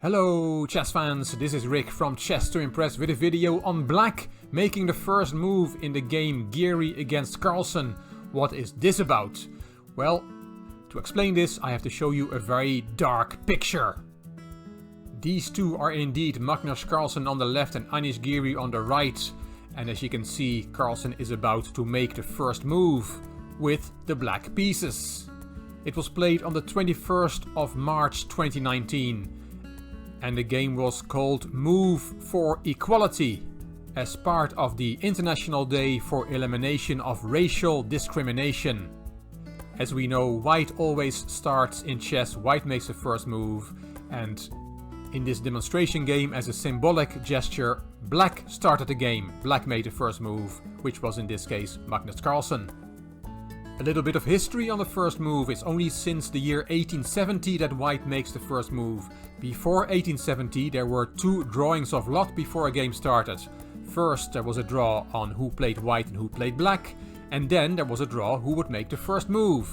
Hello chess fans, this is Rick from Chess to Impress with a video on black making the first move in the game Giri against Carlsen. What is this about? Well, to explain this I have to show you a very dark picture. These two are indeed Magnus Carlsen on the left and Anish Giri on the right, and as you can see Carlsen is about to make the first move with the black pieces. It was played on the 21st of March 2019. And the game was called Move for Equality, as part of the International Day for Elimination of Racial Discrimination. As we know, white always starts in chess, white makes the first move, and in this demonstration game, as a symbolic gesture, black started the game. Black made the first move, which was in this case Magnus Carlsen. A little bit of history on the first move. It's only since the year 1870 that white makes the first move. Before 1870 there were two drawings of lot before a game started. First there was a draw on who played white and who played black, and then there was a draw who would make the first move.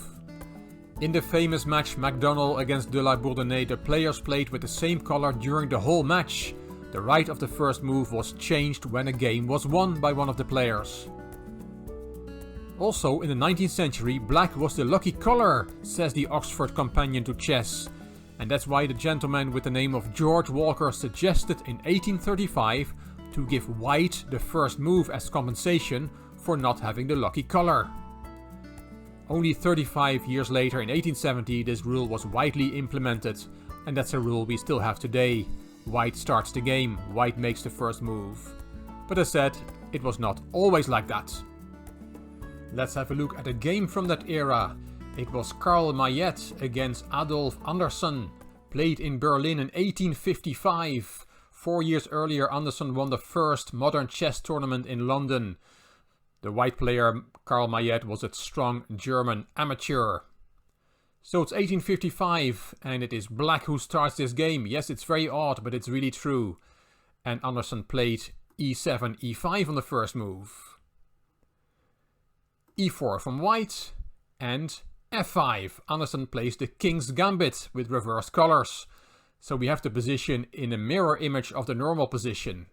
In the famous match MacDonald against de la Bourdonnais, the players played with the same color during the whole match. The right of the first move was changed when a game was won by one of the players. Also, in the 19th century, black was the lucky color, says the Oxford Companion to Chess. And that's why the gentleman with the name of George Walker suggested in 1835 to give white the first move as compensation for not having the lucky color. Only 35 years later, in 1870, this rule was widely implemented, and that's a rule we still have today. White starts the game, white makes the first move. But as said, it was not always like that. Let's have a look at a game from that era. It was Carl Mayet against Adolf Anderssen, played in Berlin in 1855. 4 years earlier Anderssen won the first modern chess tournament in London. The white player Carl Mayet was a strong German amateur. So it's 1855 and it is black who starts this game. Yes, it's very odd, but it's really true. And Anderssen played e7, e5 on the first move. e4 from white, and f5. Anderssen plays the King's Gambit with reversed colors. So we have the position in a mirror image of the normal position.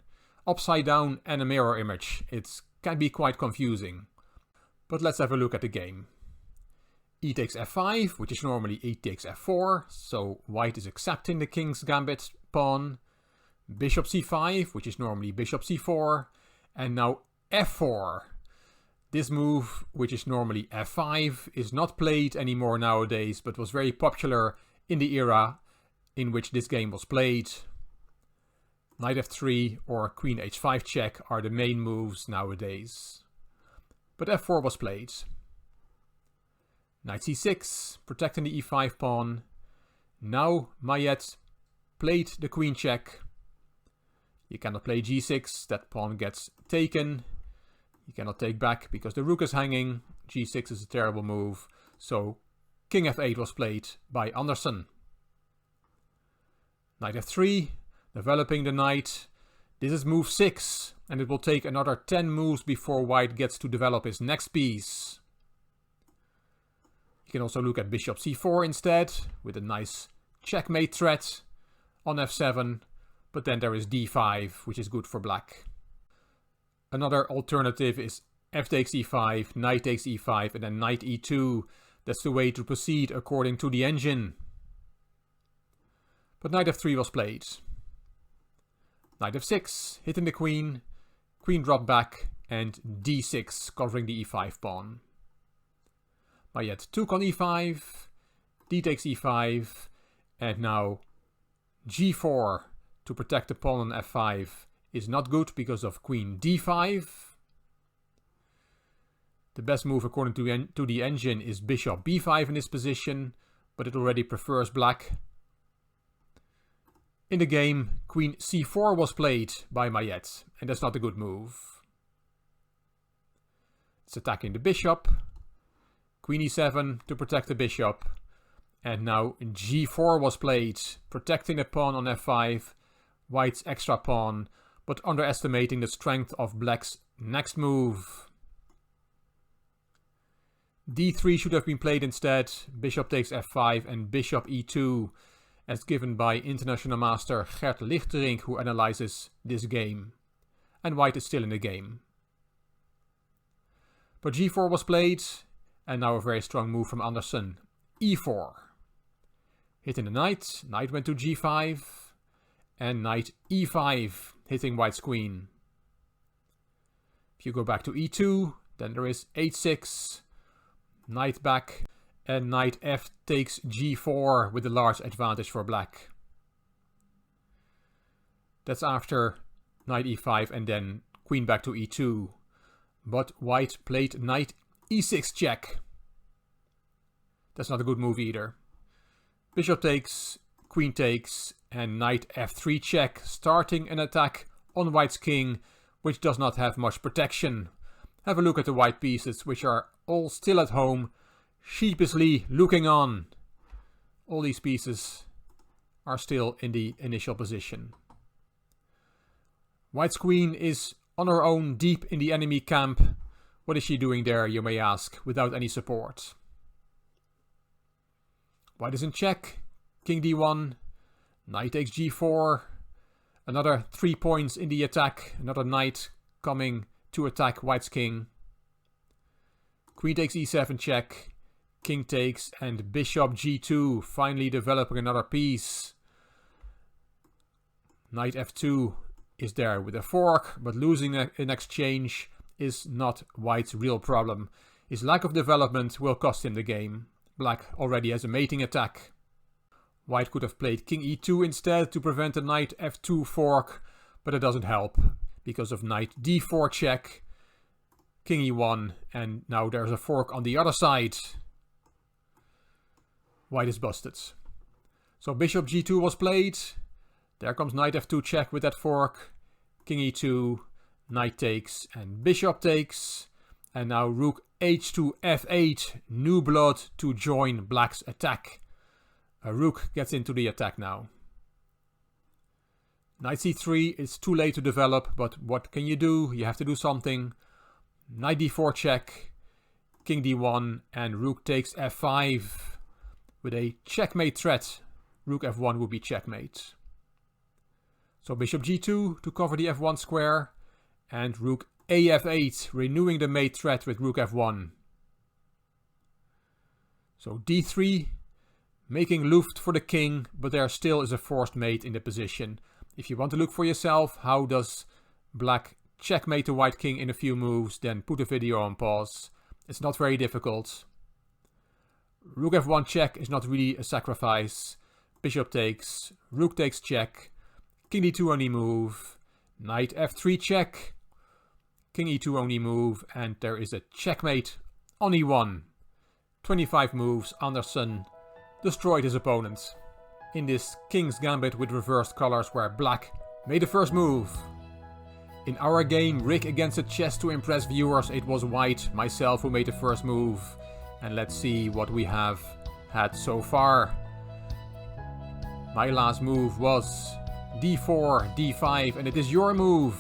Upside down and a mirror image. It can be quite confusing. But let's have a look at the game. E takes f5, which is normally e takes f4. So white is accepting the King's Gambit pawn. Bishop c5, which is normally bishop c4. And now f4. This move, which is normally f5, is not played anymore nowadays, but was very popular in the era in which this game was played. Knight f3 or queen h5 check are the main moves nowadays. But f4 was played. Knight c6, protecting the e5 pawn. Now Mayet played the queen check. You cannot play g6, that pawn gets taken. You cannot take back because the rook is hanging. g6 is a terrible move. So king f8 was played by Anderssen. Knight f3, developing the knight. This is move 6 and it will take another 10 moves before white gets to develop his next piece. You can also look at bishop c4 instead with a nice checkmate threat on f7. But then there is d5, which is good for black. Another alternative is f takes e5, knight takes e5 and then knight e2. That's the way to proceed according to the engine. But knight f3 was played. Knight f6, hitting the queen. Queen dropped back and d6 covering the e5 pawn. Mayet took on e5, d takes e5 and now g4 to protect the pawn on f5. Is not good because of queen d5. The best move according to the engine is bishop b5 in this position, but it already prefers black. In the game, queen c4 was played by Mayet, and that's not a good move. It's attacking the bishop. Queen e7 to protect the bishop. And now g4 was played, protecting the pawn on f5, white's extra pawn, but underestimating the strength of black's next move. d3 should have been played instead. Bishop takes f5 and bishop e2. as given by international master Gert Lichterink, who analyzes this game. And white is still in the game. But g4 was played, and now a very strong move from Andersen. e4. Hitting the knight, knight went to g5, and knight e5, hitting white's queen. If you go back to e2, then there is h6, knight back, and knight f takes g4 with a large advantage for black. That's after knight e5 and then queen back to e2. But white played knight e6 check. That's not a good move either. Bishop takes, queen takes, and knight f3 check, starting an attack on white's king, which does not have much protection. Have a look at the white pieces, which are all still at home, sheepishly looking on. All these pieces are still in the initial position. White's queen is on her own deep in the enemy camp. What is she doing there, you may ask, without any support? White is in check, king d1, knight takes g4, another 3 points in the attack, another knight coming to attack white's king. Queen takes e7 check, king takes, and bishop g2, finally developing another piece. Knight f2 is there with a fork, but losing in exchange is not white's real problem. His lack of development will cost him the game. Black already has a mating attack. White could have played king e2 instead to prevent a knight f2 fork, but it doesn't help because of knight d4 check, king e1, and now there's a fork on the other side. White is busted. So bishop g2 was played. There comes knight f2 check with that fork, king e2, knight takes, and bishop takes. And now rook h2 f8, new blood to join black's attack. A rook gets into the attack now. Knight c3 is too late to develop, but what can you do? You have to do something. Knight d4 check, king d1, and rook takes f5 with a checkmate threat. Rook f1 would be checkmate. So bishop g2 to cover the f1 square, and rook a f8, renewing the mate threat with rook f1. So d3, making luft for the king, but there still is a forced mate in the position. If you want to look for yourself, how does black checkmate the white king in a few moves, then put the video on pause. It's not very difficult. Rook f1 check is not really a sacrifice. Bishop takes, rook takes check, king d2 only move, knight f3 check, king e2 only move, and there is a checkmate on e1. 25 moves, Andersen destroyed his opponent in this king's gambit with reversed colors where black made the first move. In our game, Rick against the chess to impress viewers, it was white, myself, who made the first move. And let's see what we have had so far. My last move was d4, d5, and it is your move.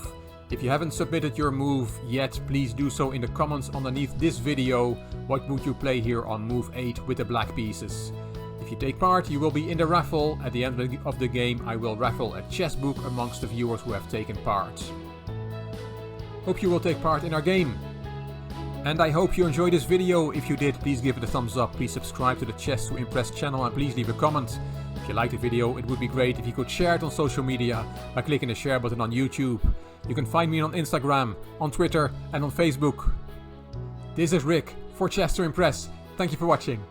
If you haven't submitted your move yet, please do so in the comments underneath this video. What would you play here on move 8 with the black pieces? If you take part, you will be in the raffle. At the end of the game, I will raffle a chess book amongst the viewers who have taken part. Hope you will take part in our game. And I hope you enjoyed this video. If you did, please give it a thumbs up. Please subscribe to the Chess to Impress channel and please leave a comment. If you liked the video, it would be great if you could share it on social media by clicking the share button on YouTube. You can find me on Instagram, on Twitter and on Facebook. This is Rick for Chess to Impress. Thank you for watching.